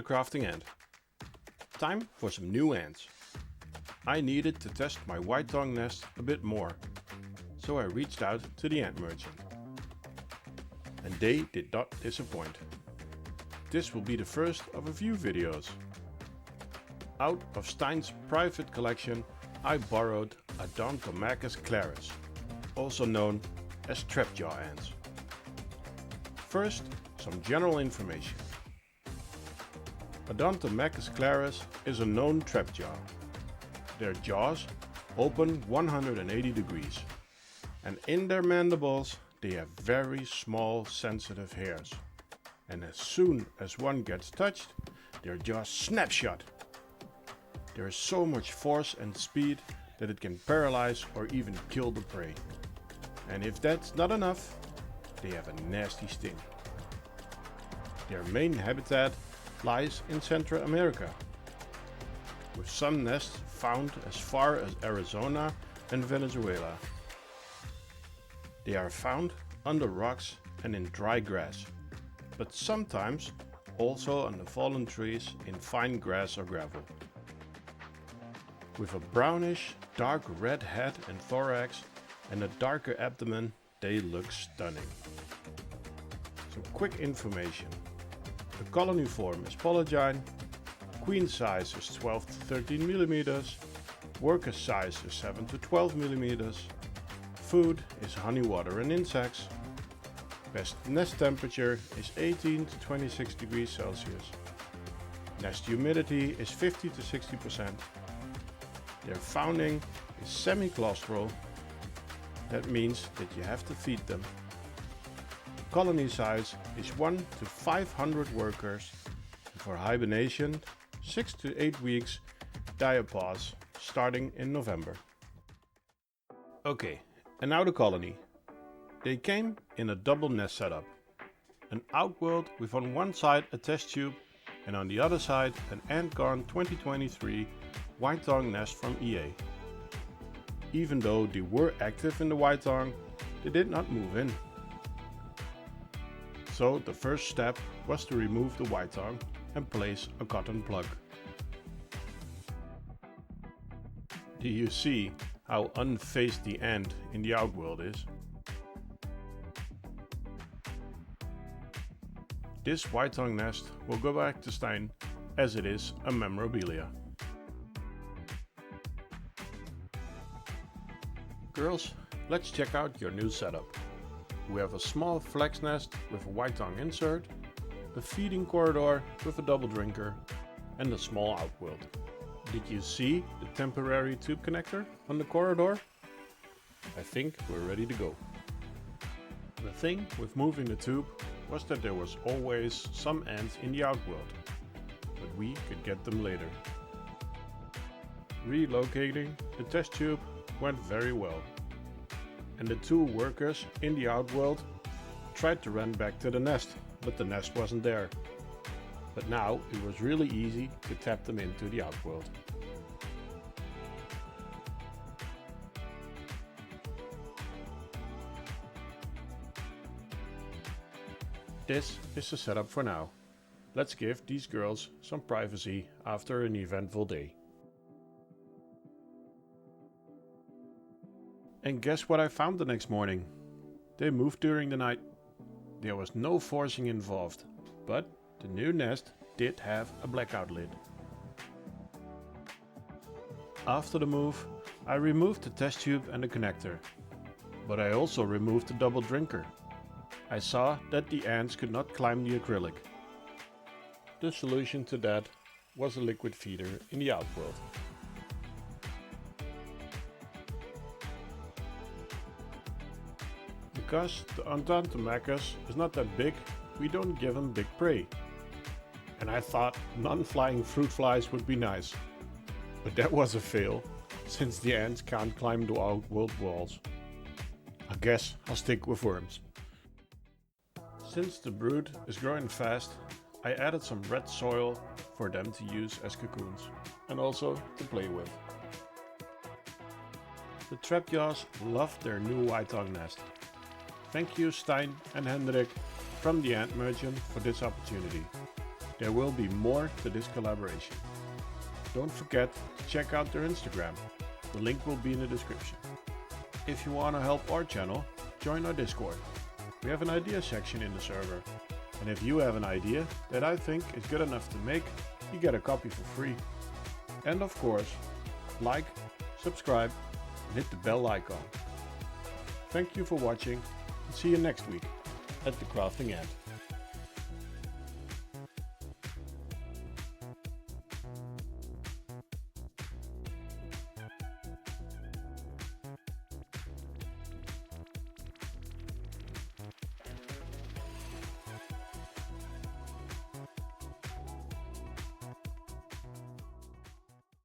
crafting end. Time for some new ants. I needed to test my Ytong nest a bit more, so I reached out to the ant merchant. And they did not disappoint. This will be the first of a few videos. Out of Stein's private collection, I borrowed Odontomachus Clarus, also known as trapjaw ants. First, some general information. Odontomachus Clarus is a known trapjaw. Their jaws open 180 degrees, and in their mandibles they have very small sensitive hairs. And as soon as one gets touched, their jaws snap shut. There is so much force and speed that it can paralyze or even kill the prey. And if that's not enough, they have a nasty sting. Their main habitat lies in Central America, with some nests found as far as Arizona and Venezuela. They are found under rocks and in dry grass, but sometimes also on the fallen trees in fine grass or gravel. With a brownish, dark red head and thorax and a darker abdomen, they look stunning. Some quick information. The colony form is polygyne, queen size is 12 to 13 mm, worker size is 7 to 12 mm, food is honey, water and insects, best nest temperature is 18 to 26 degrees Celsius, nest humidity is 50 to 60%, their founding is semi-claustral, that means that you have to feed them. Colony size is 1 to 500 workers, and for hibernation 6 to 8 weeks diapause starting in November. Okay, and now the colony. They came in a double nest setup. An outworld with on one side a test tube and on the other side an Ant-Garn 2023 Ytong nest from EA. Even though they were active in the Ytong, they did not move in. So the first step was to remove the Ytong and place a cotton plug. Do you see how unfazed the ant in the outworld is? This Ytong nest will go back to Stein as it is a memorabilia. Girls, let's check out your new setup. We have a small flex nest with a Ytong insert, a feeding corridor with a double drinker, and a small outworld. Did you see the temporary tube connector on the corridor? I think we're ready to go. The thing with moving the tube was that there was always some ants in the outworld, but we could get them later. Relocating the test tube went very well, and the two workers in the outworld tried to run back to the nest, but the nest wasn't there. But now it was really easy to tap them into the outworld. This is the setup for now. Let's give these girls some privacy after an eventful day. And guess what I found the next morning? They moved during the night. There was no forcing involved, but the new nest did have a blackout lid. After the move, I removed the test tube and the connector, but I also removed the double drinker. I saw that the ants could not climb the acrylic. The solution to that was a liquid feeder in the outworld. Because the Odontomachus is not that big, we don't give them big prey. And I thought non-flying fruit flies would be nice. But that was a fail, since the ants can't climb the outworld walls. I guess I'll stick with worms. Since the brood is growing fast, I added some red soil for them to use as cocoons and also to play with. The trapjaws love their new Ytong nest. Thank you Stein and Hendrik from the Ant Merchant for this opportunity. There will be more to this collaboration. Don't forget to check out their Instagram. The link will be in the description. If you want to help our channel, join our Discord. We have an idea section in the server. And if you have an idea that I think is good enough to make, you get a copy for free. And of course, like, subscribe, and hit the bell icon. Thank you for watching, and see you next week at the Crafting Ant.